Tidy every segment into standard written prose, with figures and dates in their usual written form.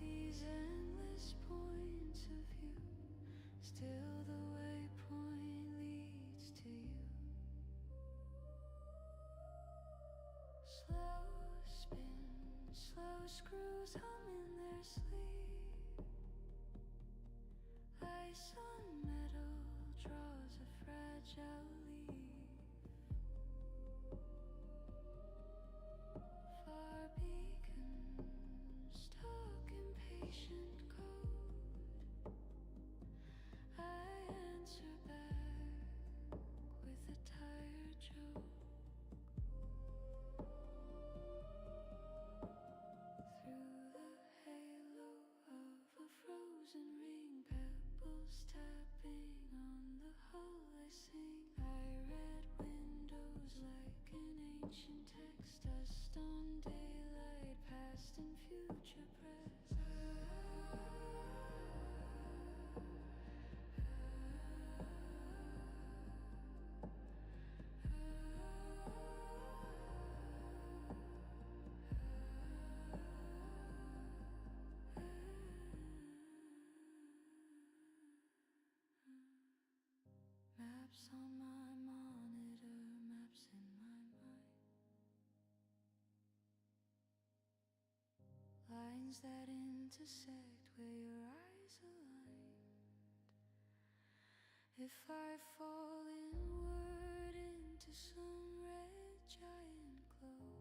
these endless points of view, still the waypoint leads to you. Slow spin, slow screws hum in their sleep. Ice on metal draws a fragile leaf. Far beacons talk impatient code. I answer back with a tired joke. Through the halo of a frozen ring, pebbles tapping on the hull, I sing. I read windows like an ancient text, dust on daylight, past and future press. Maps on my monitor, maps in my mind. Lines that intersect where your eyes aligned. If I fall inward into some red giant glow,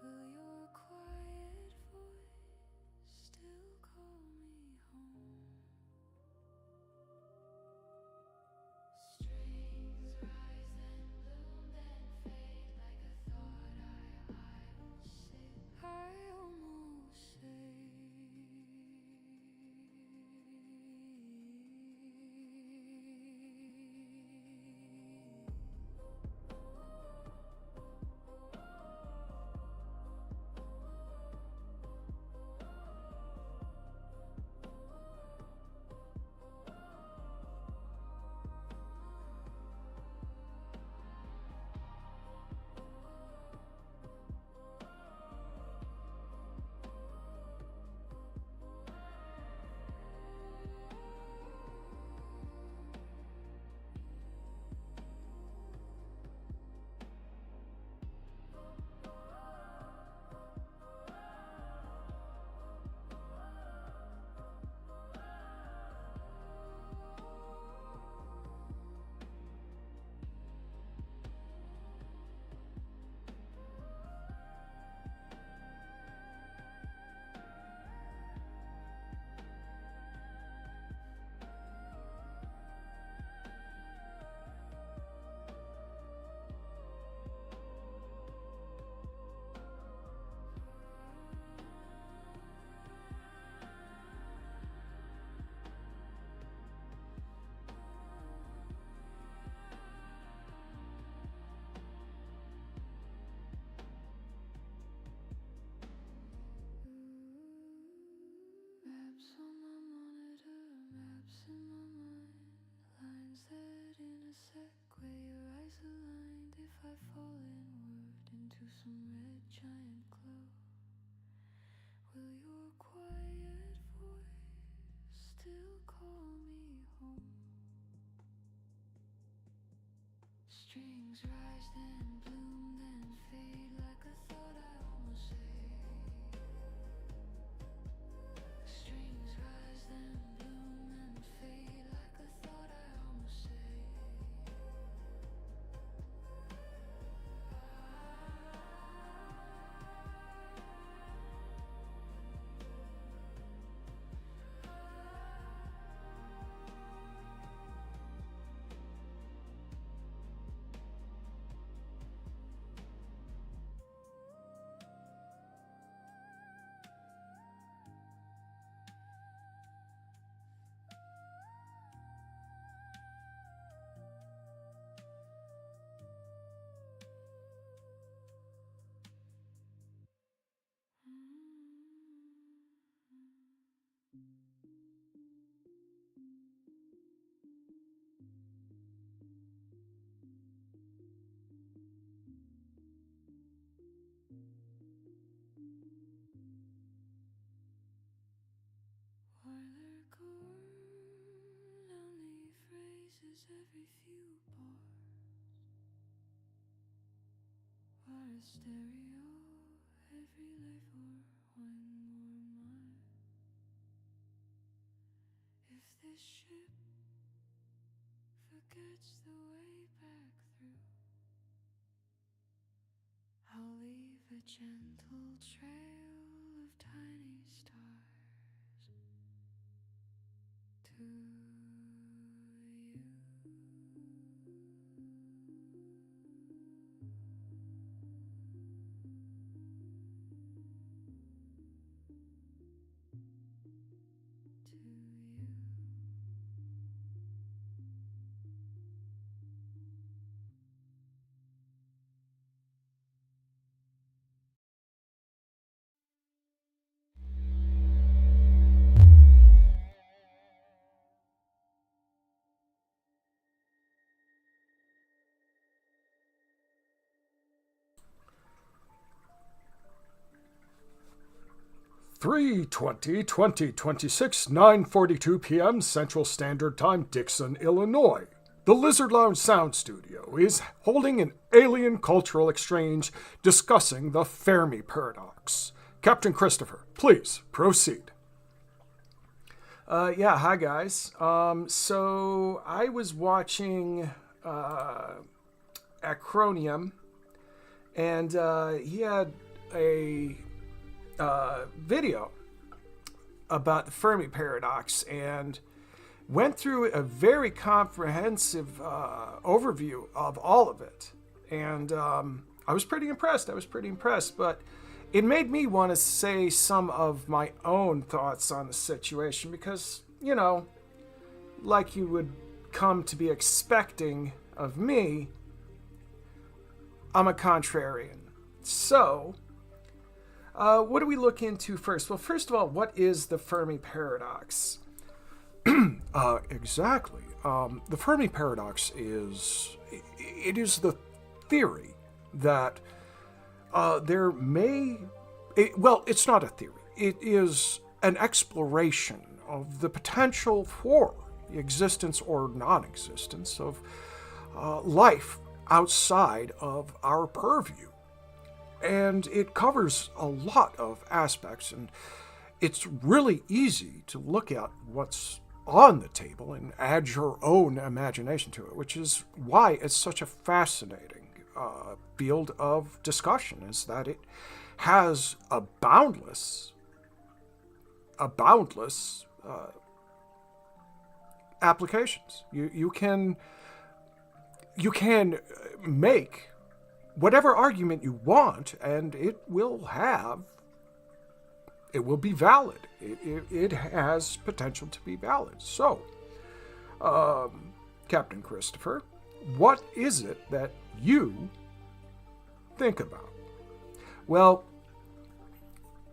will your quiet voice still call me home? Strings rise and bloom, then fade like a thought I will say. I almost say. Maps on my monitor, maps in my mind. Lines that intersect where your eyes aligned. If I fall inward into some red giant glow, will your quiet voice still call me home? Strings rise then bloom then fade like a thought I almost say. Strings rise then bloom and fade like a thought I almost say. every few bars. What a stereo, every life or one more mile. If this ship forgets the way back through, I'll leave a gentle trail of tiny stars to you. Three 2026, 9:42 p.m. Central Standard Time, Dixon, Illinois. The Lizard Lounge Sound Studio is holding an alien cultural exchange discussing the Fermi Paradox. Captain Christopher, please proceed. Hi guys. So I was watching Acronium, and he had a video about the Fermi Paradox and went through a very comprehensive overview of all of it. And I was pretty impressed. But it made me want to say some of my own thoughts on the situation because, you know, like you would come to be expecting of me, I'm a contrarian. So, what do we look into first? Well, first of all, what is the Fermi Paradox? Exactly. The Fermi Paradox is the theory that it's not a theory. It is an exploration of the potential for the existence or non-existence of life outside of our purview. And it covers a lot of aspects, and it's really easy to look at what's on the table and add your own imagination to it, which is why it's such a fascinating field of discussion, is that it has a boundless applications. You can make whatever argument you want, and it will be valid. It has potential to be valid. So, Captain Christopher, what is it that you think about? Well,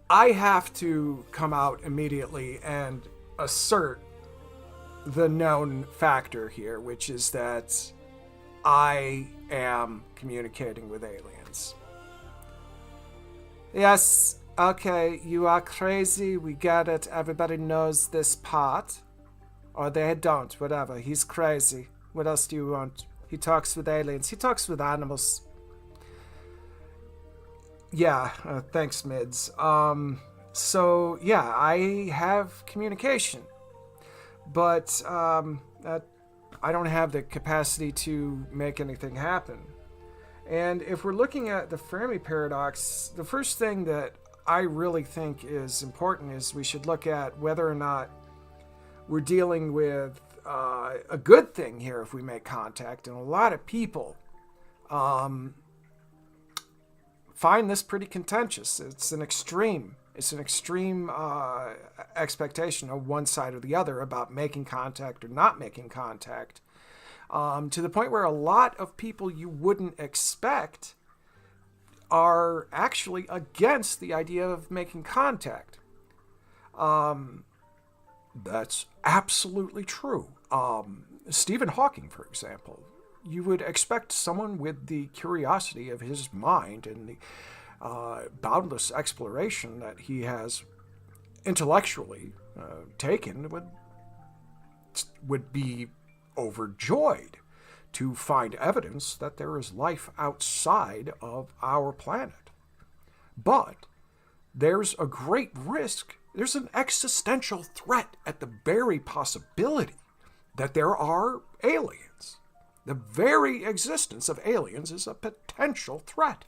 I have to come out immediately and assert the known factor here, which is that I am communicating with aliens. Yes, okay, you are crazy. We get it. Everybody knows this part. Or they don't, whatever. He's crazy. What else do you want? He talks with aliens. He talks with animals. Yeah, thanks, Mids. So, yeah, I have communication. But, I don't have the capacity to make anything happen. And if we're looking at the Fermi Paradox, the first thing that I really think is important is we should look at whether or not we're dealing with a good thing here if we make contact. And a lot of people find this pretty contentious. It's an extreme expectation of one side or the other about making contact or not making contact, to the point where a lot of people you wouldn't expect are actually against the idea of making contact. That's absolutely true. Stephen Hawking, for example, you would expect someone with the curiosity of his mind and the boundless exploration that he has intellectually taken would be overjoyed to find evidence that there is life outside of our planet. But there's a great risk, there's an existential threat at the very possibility that there are aliens. The very existence of aliens is a potential threat.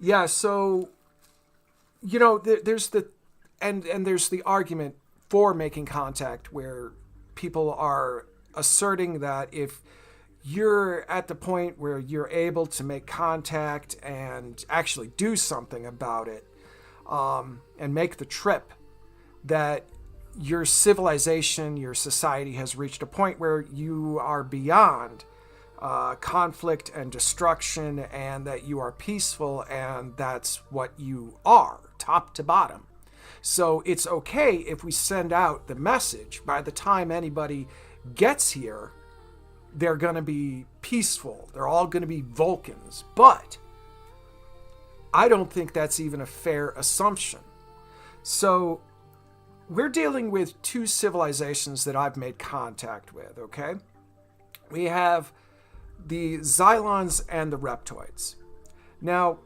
Yeah, so, there's the argument for making contact where people are asserting that if you're at the point where you're able to make contact and actually do something about it, and make the trip, that your civilization, your society has reached a point where you are beyond conflict and destruction, and that you are peaceful, and that's what you are, top to bottom. So it's okay if we send out the message. By the time anybody gets here, they're going to be peaceful. They're all going to be Vulcans. But I don't think that's even a fair assumption. So we're dealing with two civilizations that I've made contact with, okay? We have the Xylons and the Reptoids. Now,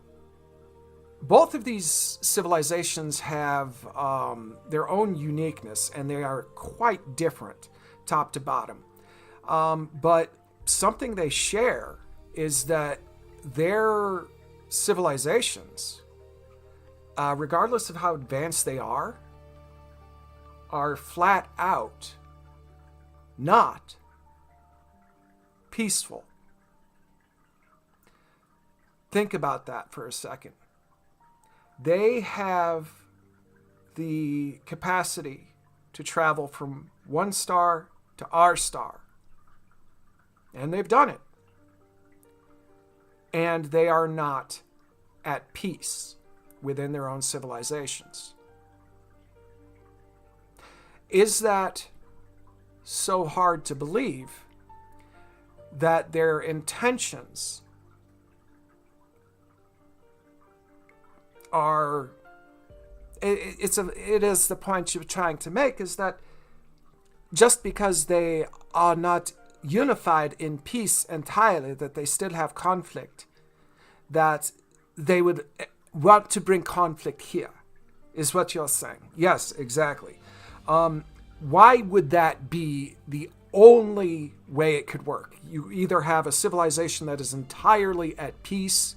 both of these civilizations have their own uniqueness, and they are quite different, top to bottom. But something they share is that their civilizations, regardless of how advanced they are flat out not peaceful. Think about that for a second. They have the capacity to travel from one star to our star. And they've done it. And they are not at peace within their own civilizations. Is that so hard to believe that their intentions are... It is the point you're trying to make, is that just because they are not unified in peace entirely, that they still have conflict, that they would want to bring conflict here, is what you're saying. Yes, exactly. Why would that be the only way it could work? You either have a civilization that is entirely at peace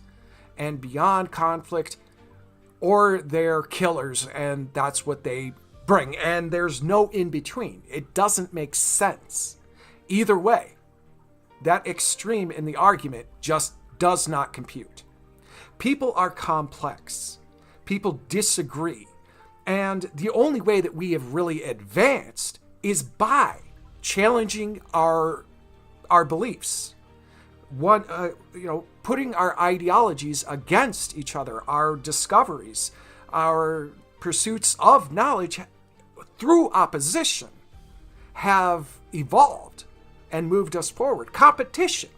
and beyond conflict, or they're killers and that's what they bring, and there's no in between. It doesn't make sense. Either way, that extreme in the argument just does not compute. People are complex. People disagree. And the only way that we have really advanced is by challenging our beliefs. Putting our ideologies against each other, our discoveries, our pursuits of knowledge through opposition have evolved and moved us forward. Competition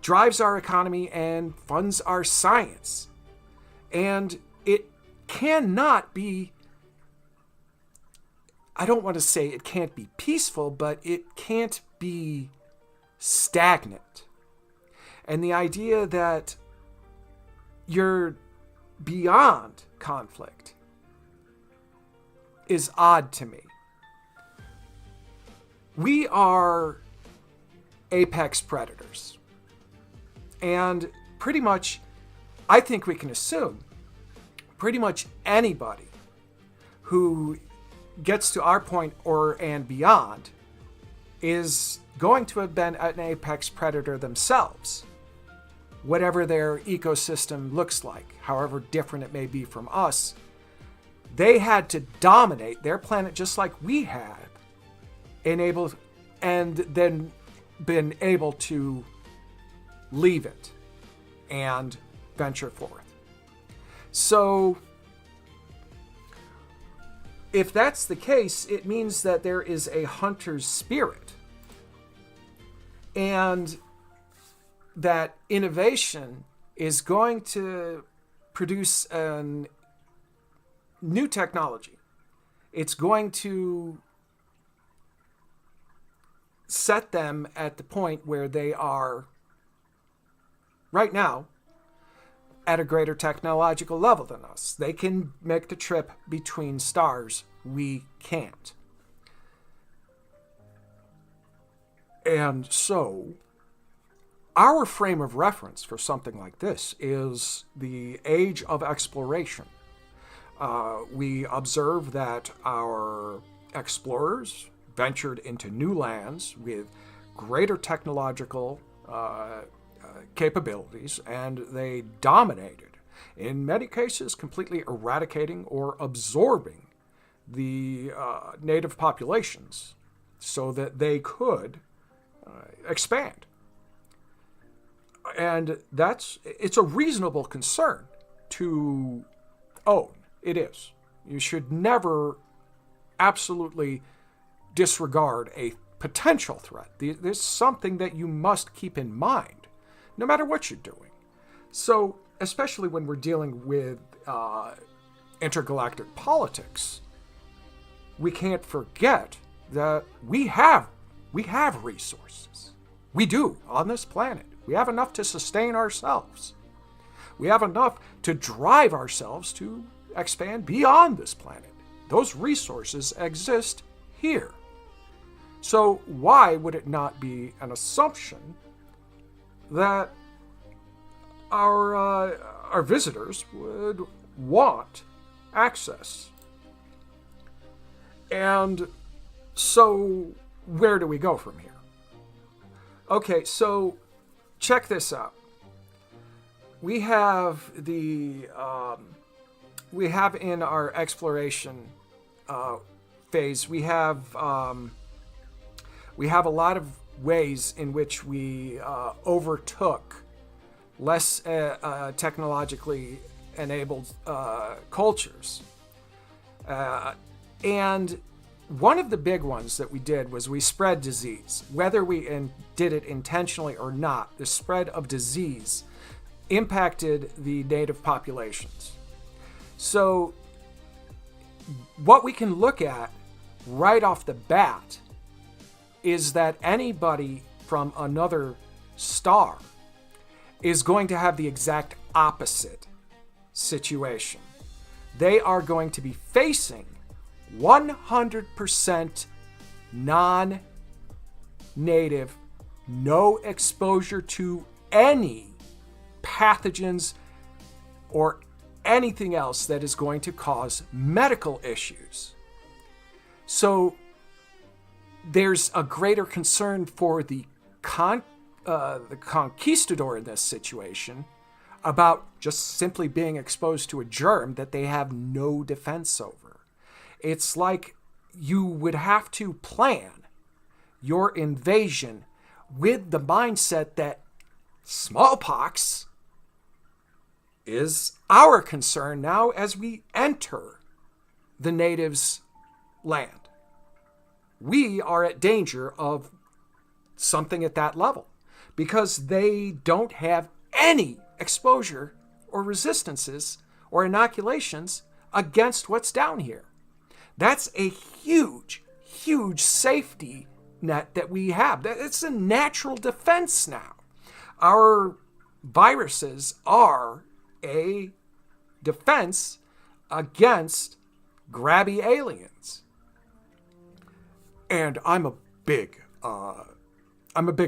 drives our economy and funds our science. And it cannot be, I don't want to say it can't be peaceful, but it can't be stagnant. And the idea that you're beyond conflict is odd to me. We are apex predators. And pretty much, I think we can assume, pretty much anybody who gets to our point and beyond is going to have been an apex predator themselves, whatever their ecosystem looks like, however different it may be from us. They had to dominate their planet just like we had, and then been able to leave it and venture forth. So, if that's the case, it means that there is a hunter's spirit, and that innovation is going to produce a new technology. It's going to set them at the point where they are right now at a greater technological level than us. They can make the trip between stars. We can't. And so, our frame of reference for something like this is the age of exploration. We observe that our explorers ventured into new lands with greater technological capabilities, and they dominated, in many cases completely eradicating or absorbing the native populations so that they could expand. And it's a reasonable concern to own. It is. You should never absolutely disregard a potential threat. There's something that you must keep in mind, no matter what you're doing. So, especially when we're dealing with intergalactic politics, we can't forget that we have resources. We do on this planet. We have enough to sustain ourselves. We have enough to drive ourselves to expand beyond this planet. Those resources exist here. So why would it not be an assumption that our visitors would want access? And so where do we go from here? Okay, so check this out. We have in our exploration phase, we have a lot of ways in which we overtook less technologically enabled cultures. And one of the big ones that we did was we spread disease. Whether we did it intentionally or not, the spread of disease impacted the native populations. So what we can look at right off the bat is that anybody from another star is going to have the exact opposite situation. They are going to be facing 100% non-native, no exposure to any pathogens or anything else that is going to cause medical issues. So there's a greater concern for the conquistador in this situation about just simply being exposed to a germ that they have no defense over. It's like you would have to plan your invasion with the mindset that smallpox is our concern now as we enter the natives' land. We are at danger of something at that level because they don't have any exposure or resistances or inoculations against what's down here. That's a huge, huge safety net that we have. It's a natural defense now. Our viruses are a defense against grabby aliens. And I'm a big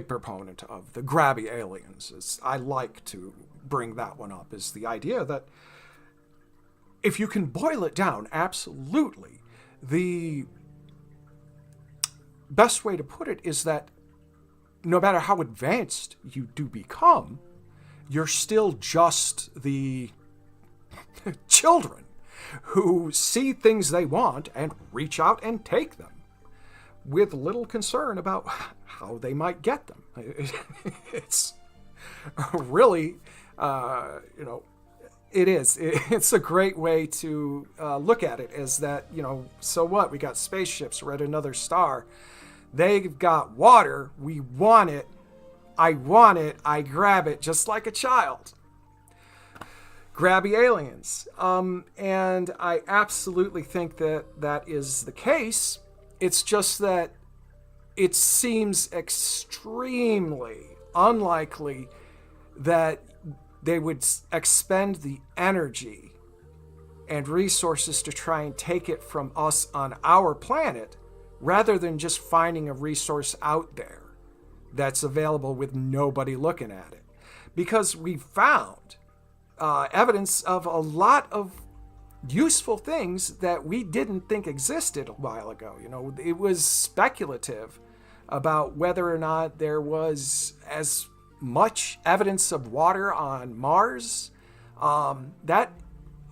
proponent of the grabby aliens. I like to bring that one up, is the idea that if you can boil it down, absolutely, the best way to put it is that no matter how advanced you do become, you're still just the children who see things they want and reach out and take them with little concern about how they might get them. It's really, it is. It's a great way to look at it, is that, so what? We got spaceships. We're at another star. They've got water. We want it. I want it. I grab it just like a child. Grabby aliens. And I absolutely think that is the case. It's just that it seems extremely unlikely that they would expend the energy and resources to try and take it from us on our planet, rather than just finding a resource out there that's available with nobody looking at it. Because we found evidence of a lot of useful things that we didn't think existed a while ago. You know, it was speculative about whether or not there was as much evidence of water on Mars. That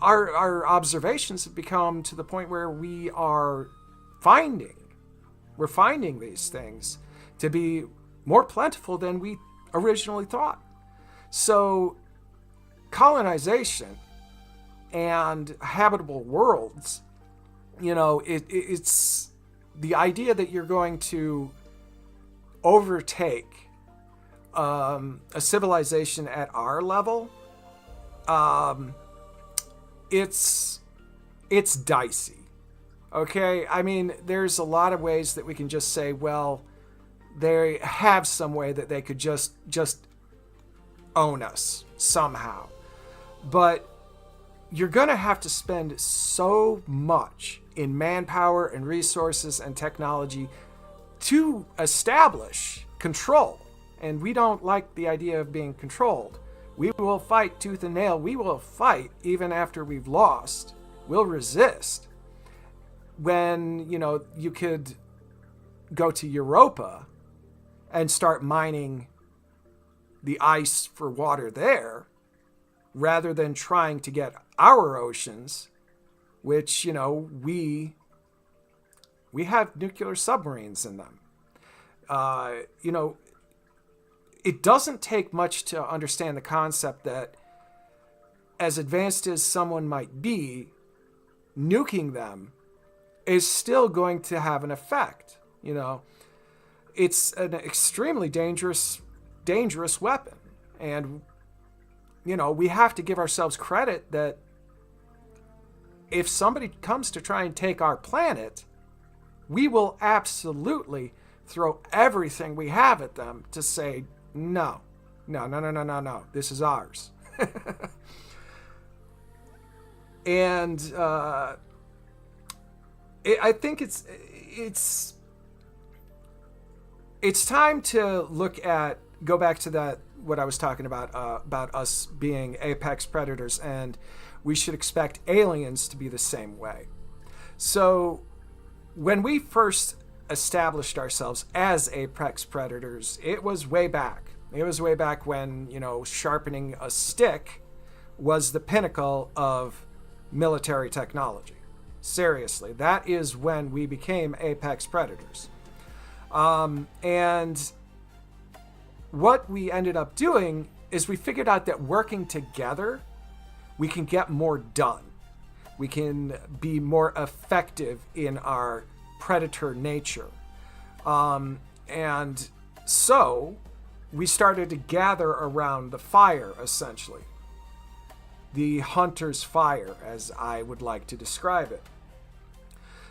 our observations have become to the point where we're finding these things to be more plentiful than we originally thought. So colonization and habitable worlds, you know, it's the idea that you're going to overtake a civilization at our level. It's dicey. Okay, I mean, there's a lot of ways that we can just say, well, they have some way that they could just own us somehow. But you're going to have to spend so much in manpower and resources and technology to establish control. And we don't like the idea of being controlled. We will fight tooth and nail. We will fight even after we've lost. We'll resist. When, you know, you could go to Europa and start mining the ice for water there, rather than trying to get our oceans, which, you know, we have nuclear submarines in them. You know, it doesn't take much to understand the concept that as advanced as someone might be, nuking them is still going to have an effect. You know, it's an extremely dangerous weapon. And, you know, we have to give ourselves credit that if somebody comes to try and take our planet, we will absolutely throw everything we have at them to say, no, this is ours. And I think it's time to go back to that, what I was talking about us being apex predators, and we should expect aliens to be the same way. So when we first established ourselves as apex predators, it was way back. It was way back when, you know, sharpening a stick was the pinnacle of military technology. Seriously, that is when we became apex predators. And what we ended up doing is we figured out that working together, we can get more done. We can be more effective in our predator nature. And so we started to gather around the fire, essentially. The hunter's fire, as I would like to describe it.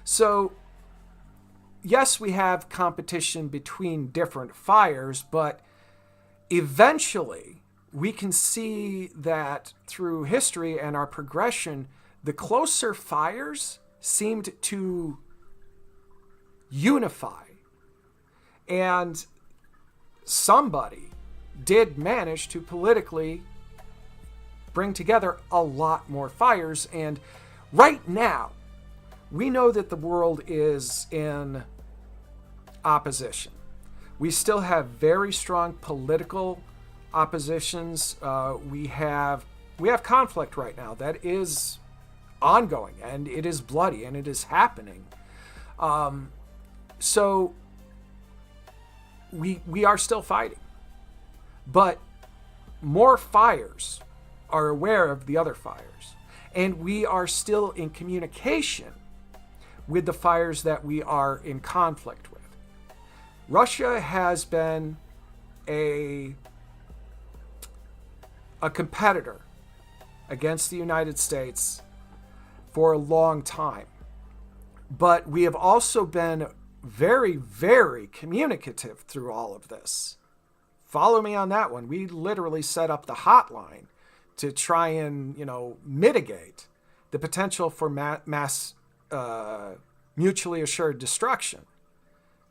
So, yes, we have competition between different fires, but eventually we can see that through history and our progression, the closer fires seemed to unify. And somebody did manage to politically bring together a lot more fires. And right now, we know that the world is in opposition. We still have very strong political oppositions. We have conflict right now that is ongoing, and it is bloody, and it is happening. So we are still fighting, but more fires are aware of the other fires, and we are still in communication with the fires that we are in conflict with. Russia has been a competitor against the United States for a long time, but we have also been very, very communicative through all of this. Follow me on that one. We literally set up the hotline to try and, mitigate the potential for mass mutually assured destruction.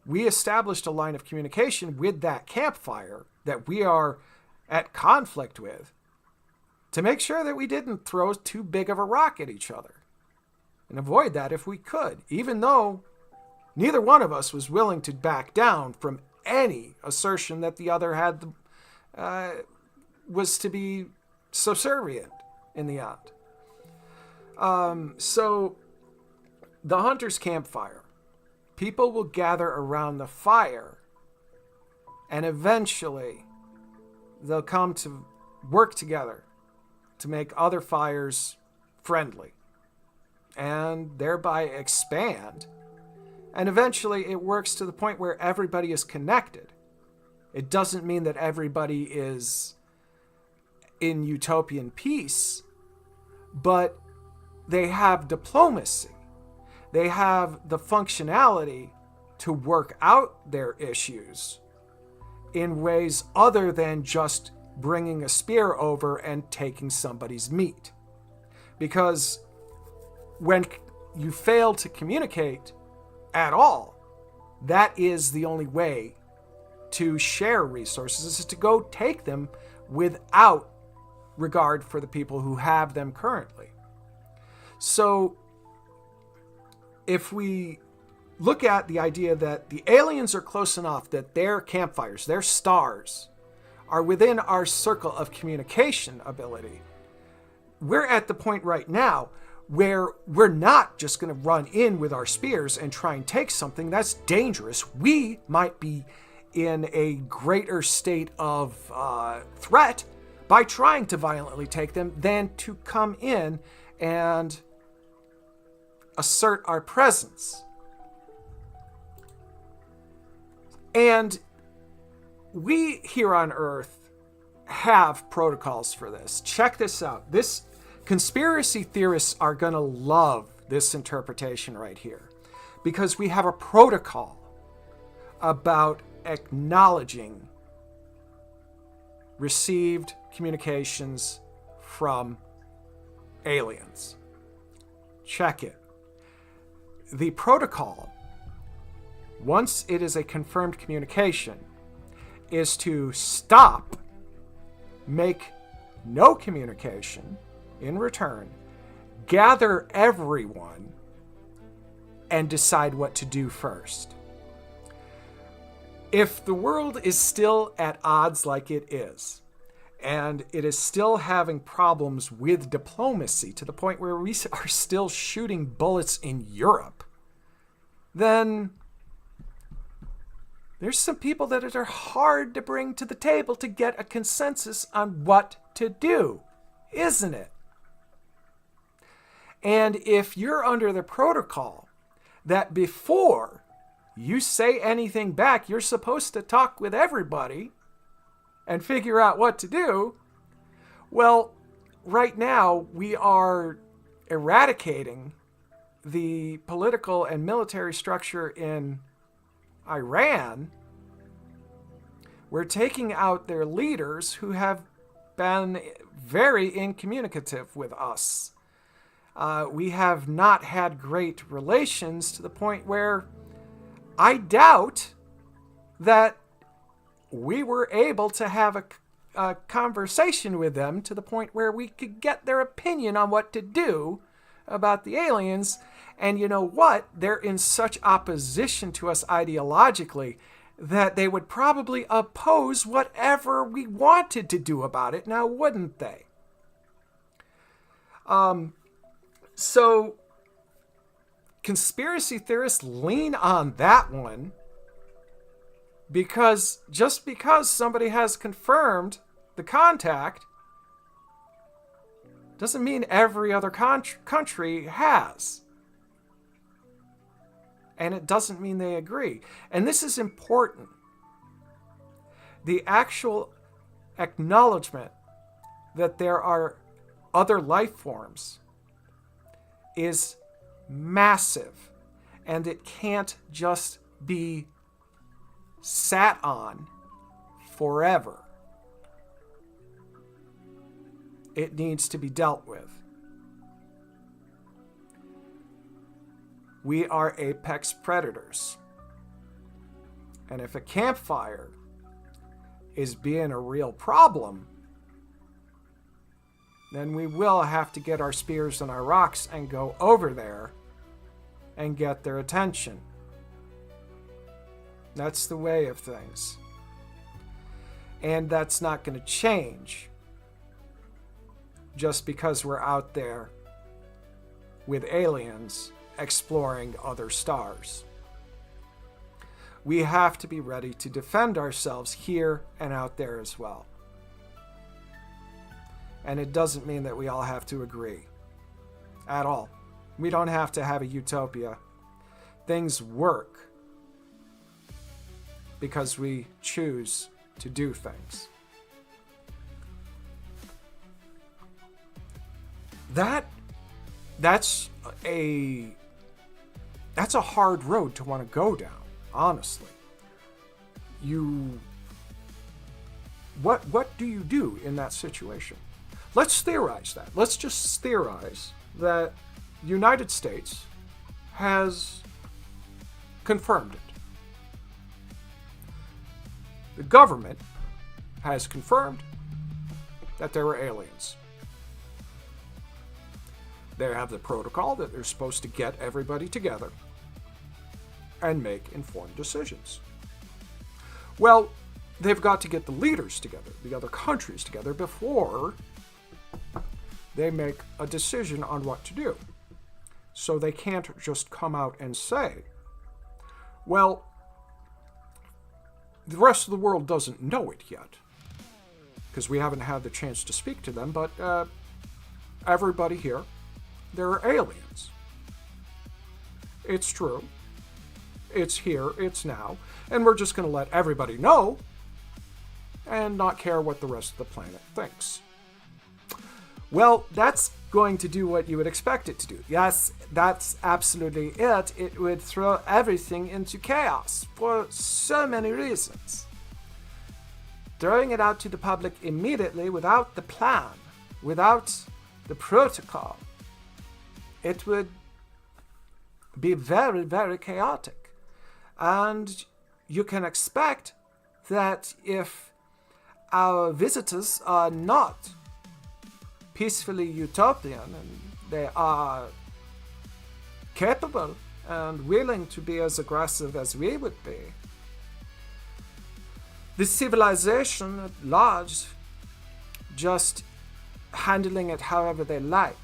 We established a line of communication with that campfire that we are at conflict with to make sure that we didn't throw too big of a rock at each other and avoid that if we could, even though neither one of us was willing to back down from any assertion that the other had was to be subservient in the end. So the hunter's campfire. People will gather around the fire, and eventually they'll come to work together to make other fires friendly and thereby expand. And eventually it works to the point where everybody is connected. It doesn't mean that everybody is in utopian peace, but they have diplomacy. They have the functionality to work out their issues in ways other than just bringing a spear over and taking somebody's meat. Because when you fail to communicate at all, that is the only way to share resources, is to go take them without regard for the people who have them currently. So if we look at the idea that the aliens are close enough that their campfires, their stars, are within our circle of communication ability, we're at the point right now where we're not just going to run in with our spears and try and take something. That's dangerous. We might be in a greater state of threat by trying to violently take them than to come in and assert our presence. And we here on Earth have protocols for this. Check this out. This conspiracy theorists are going to love this interpretation right here, because we have a protocol about acknowledging received communications from aliens. Check it. The protocol, once it is a confirmed communication, is to stop, make no communication in return, gather everyone, and decide what to do first. If the world is still at odds like it is, and it is still having problems with diplomacy to the point where we are still shooting bullets in Europe, then there's some people that are hard to bring to the table to get a consensus on what to do, isn't it? And if you're under the protocol that before you say anything back, you're supposed to talk with everybody and figure out what to do, well, right now we are eradicating the political and military structure in Iran. We're taking out their leaders who have been very incommunicative with us. We have not had great relations to the point where I doubt that we were able to have a conversation with them to the point where we could get their opinion on what to do about the aliens. And you know what? They're in such opposition to us ideologically that they would probably oppose whatever we wanted to do about it now, wouldn't they? So conspiracy theorists lean on that one, because just because somebody has confirmed the contact doesn't mean every other country has. And it doesn't mean they agree. And this is important. The actual acknowledgement that there are other life forms is massive. And it can't just be sat on forever. It needs to be dealt with. We are apex predators. And if a campfire is being a real problem, then we will have to get our spears and our rocks and go over there and get their attention. That's the way of things. And that's not going to change just because we're out there with aliens exploring other stars. We have to be ready to defend ourselves here and out there as well. And it doesn't mean that we all have to agree at all. We don't have to have a utopia. Things work because we choose to do things. That's a hard road to want to go down, honestly. What do you do in that situation? Let's theorize that. Let's just theorize that the United States has confirmed it. The government has confirmed that there were aliens. They have the protocol that they're supposed to get everybody together and make informed decisions. Well, they've got to get the leaders together, the other countries together, before they make a decision on what to do. So they can't just come out and say, well, the rest of the world doesn't know it yet, because we haven't had the chance to speak to them, but everybody here, there are aliens. It's true. It's here, it's now, and we're just going to let everybody know and not care what the rest of the planet thinks. Well, that's going to do what you would expect it to do. Yes, that's absolutely it. It would throw everything into chaos for so many reasons. Throwing it out to the public immediately without the plan, without the protocol, it would be very, very chaotic. And you can expect that if our visitors are not peacefully utopian and they are capable and willing to be as aggressive as we would be, the civilization at large just handling it however they like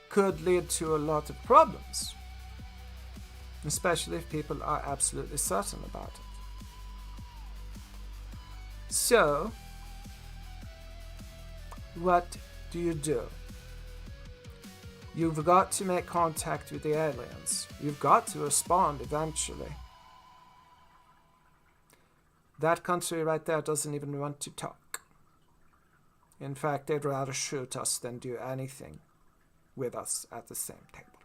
could lead to a lot of problems, especially if people are absolutely certain about it. So, what do you do? You've got to make contact with the aliens. You've got to respond eventually. That country right there doesn't even want to talk. In fact, they'd rather shoot us than do anything with us at the same table.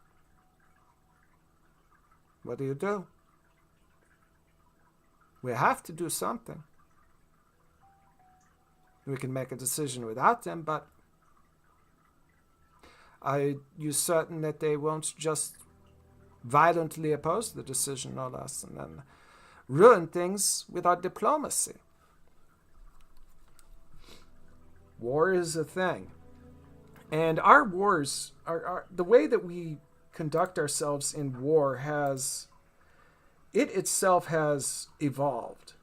What do you do? We have to do something. We can make a decision without them, but are you certain that they won't just violently oppose the decision on us and then ruin things with our diplomacy? War is a thing. And our wars, the way that we conduct ourselves in war it itself has evolved.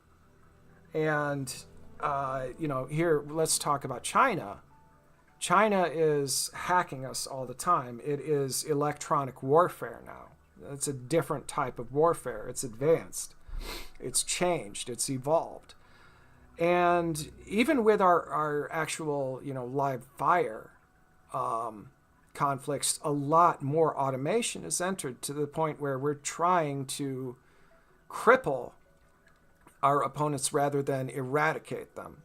And, here, let's talk about China. China is hacking us all the time. It is electronic warfare now. It's a different type of warfare. It's advanced. It's changed. It's evolved. And even with our actual, live fire conflicts, a lot more automation is entered to the point where we're trying to cripple our opponents rather than eradicate them.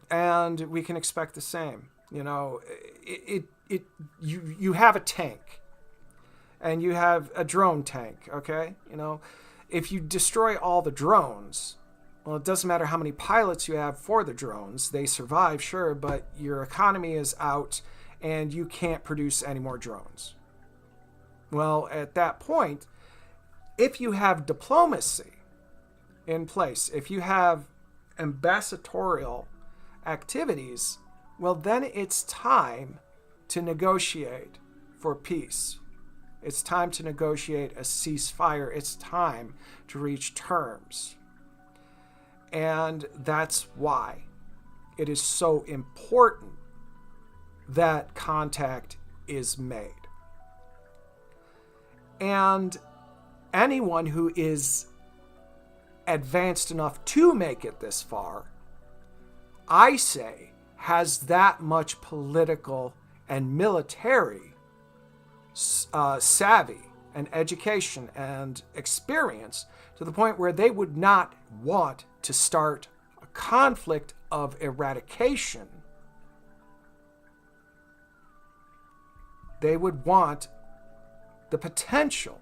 And we can expect the same. You have a tank. and you have a drone tank, okay? You know, if you destroy all the drones, well, it doesn't matter how many pilots you have for the drones. They survive, sure, but your economy is out and you can't produce any more drones. Well, at that point, if you have diplomacy in place, if you have ambassadorial activities, well, then it's time to negotiate for peace. It's time to negotiate a ceasefire. It's time to reach terms. And that's why it is so important that contact is made. And anyone who is advanced enough to make it this far, I say, has that much political and military savvy and education and experience to the point where they would not want to start a conflict of eradication. They would want the potential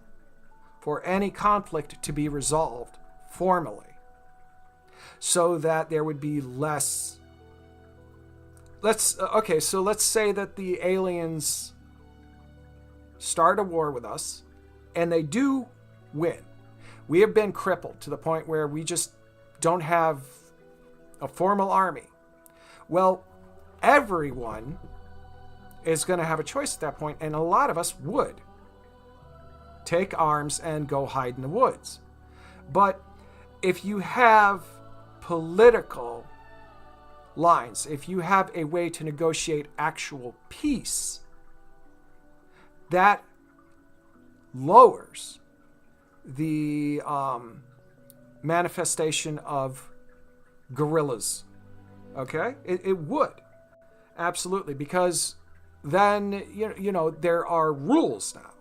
for any conflict to be resolved formally, so that there would be less. Let's say that the aliens start a war with us, and they do win. We have been crippled to the point where we just don't have a formal army. Well, everyone is going to have a choice at that point, and a lot of us would take arms and go hide in the woods. But if you have political lines, if you have a way to negotiate actual peace, that lowers the manifestation of guerrillas. Okay? It would. Absolutely. Because then, you know, there are rules now.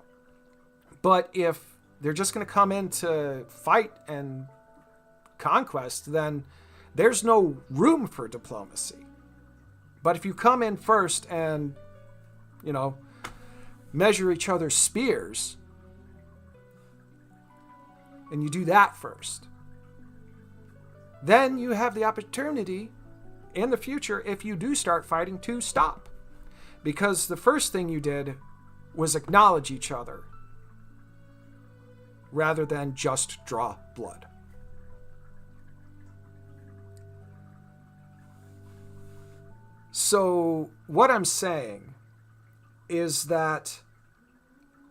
But if they're just going to come in to fight and conquest, then there's no room for diplomacy. But if you come in first and, you know, measure each other's spears, and you do that first, then you have the opportunity in the future, if you do start fighting, to stop. Because the first thing you did was acknowledge each other rather than just draw blood. So what I'm saying is that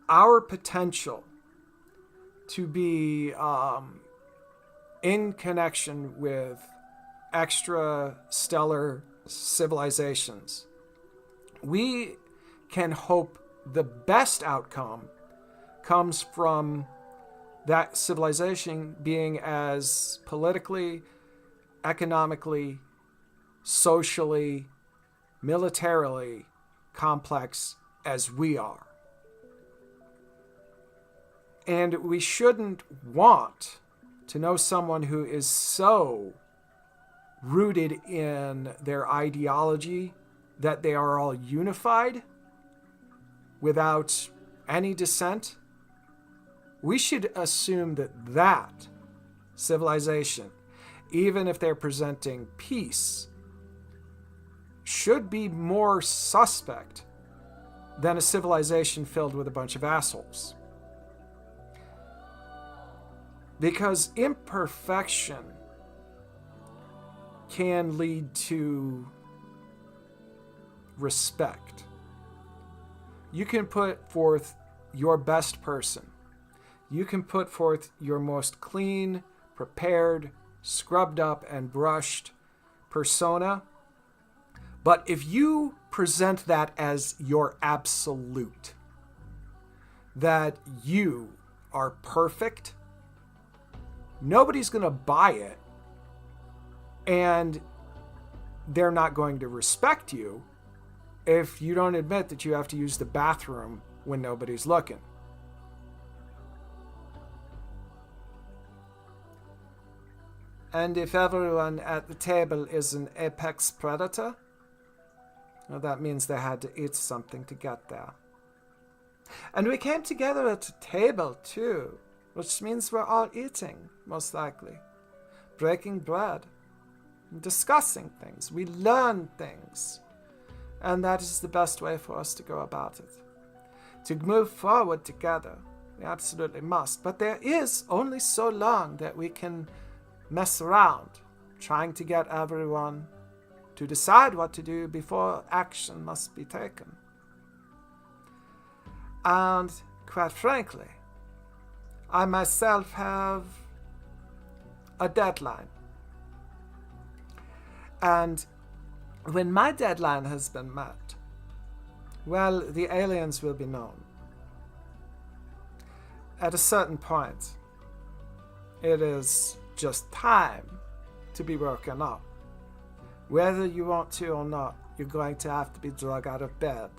our potential to be in connection with extrastellar civilizations, we can hope the best outcome comes from that civilization being as politically, economically, socially, militarily complex as we are. And we shouldn't want to know someone who is so rooted in their ideology that they are all unified without any dissent. We should assume that civilization, even if they're presenting peace, should be more suspect than a civilization filled with a bunch of assholes. Because imperfection can lead to respect. You can put forth your best person. You can put forth your most clean, prepared, scrubbed up, and brushed persona. But if you present that as your absolute, that you are perfect, nobody's going to buy it, and they're not going to respect you if you don't admit that you have to use the bathroom when nobody's looking. And if everyone at the table is an apex predator, well, that means they had to eat something to get there. And we came together at a table too, which means we're all eating, most likely, breaking bread, discussing things. We learn things. And that is the best way for us to go about it. To move forward together, we absolutely must. But there is only so long that we can mess around, trying to get everyone to decide what to do before action must be taken. And quite frankly, I myself have a deadline. And when my deadline has been met, well, the aliens will be known. At a certain point, it is just time to be woken up. Whether you want to or not, you're going to have to be dragged out of bed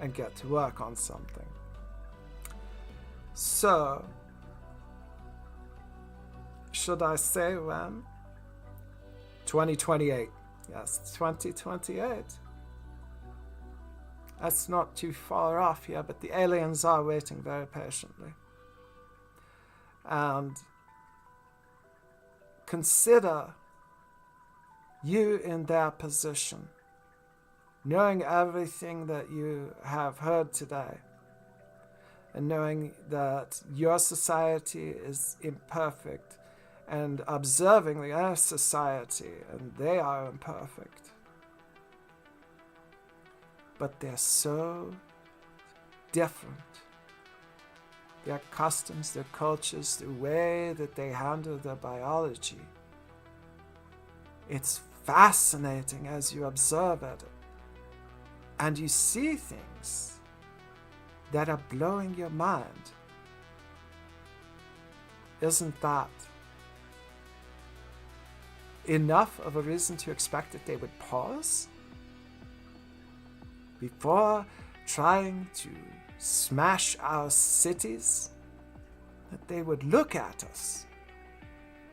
and get to work on something. So, should I say when? 2028. Yes, 2028. That's not too far off here, but the aliens are waiting very patiently. And consider you in their position, knowing everything that you have heard today, and knowing that your society is imperfect, and observing their society, and they are imperfect. But they're so different. Their customs, their cultures, the way that they handle their biology. It's fascinating as you observe it. And you see things that are blowing your mind. Isn't that enough of a reason to expect that they would pause before trying to smash our cities? That they would look at us,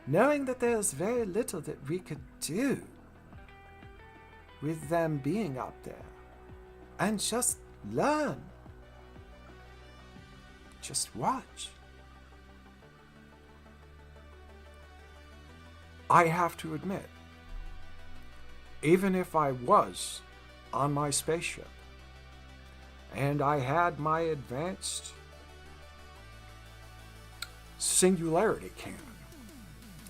knowing that there's very little that we could do with them being up there, and just learn. Just watch. I have to admit, even if I was on my spaceship and I had my advanced singularity cannon,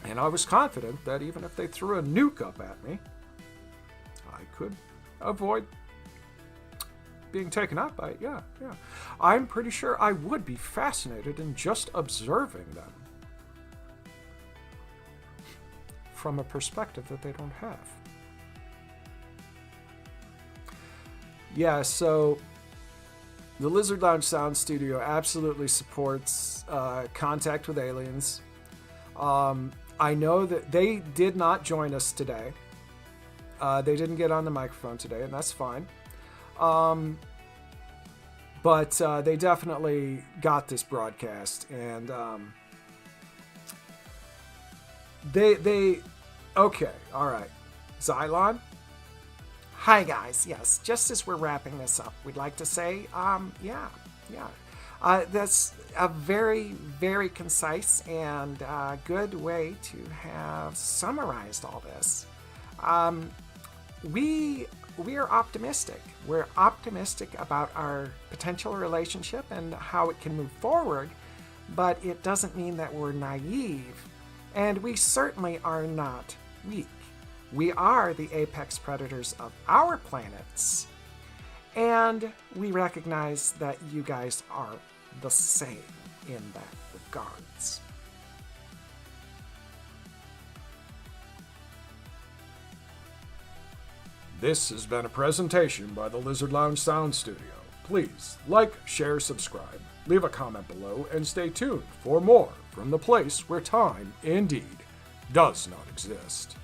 and I was confident that even if they threw a nuke up at me, I could avoid being taken out by it. Yeah. I'm pretty sure I would be fascinated in just observing them from a perspective that they don't have. Yeah, so the Lizard Lounge Sound Studio absolutely supports contact with aliens. I know that they did not join us today. They didn't get on the microphone today, and that's fine. But they definitely got this broadcast, and they okay, all right. Xylon? Hi, guys. Yes, just as we're wrapping this up, we'd like to say, that's a very, very concise and good way to have summarized all this. We are optimistic. We're optimistic about our potential relationship and how it can move forward, but it doesn't mean that we're naive, and we certainly are not weak. We are the apex predators of our planets, and we recognize that you guys are the same in that regards. This has been a presentation by the Lizard Lounge Sound Studio. Please like, share, subscribe, leave a comment below, and stay tuned for more from the place where time, indeed, does not exist.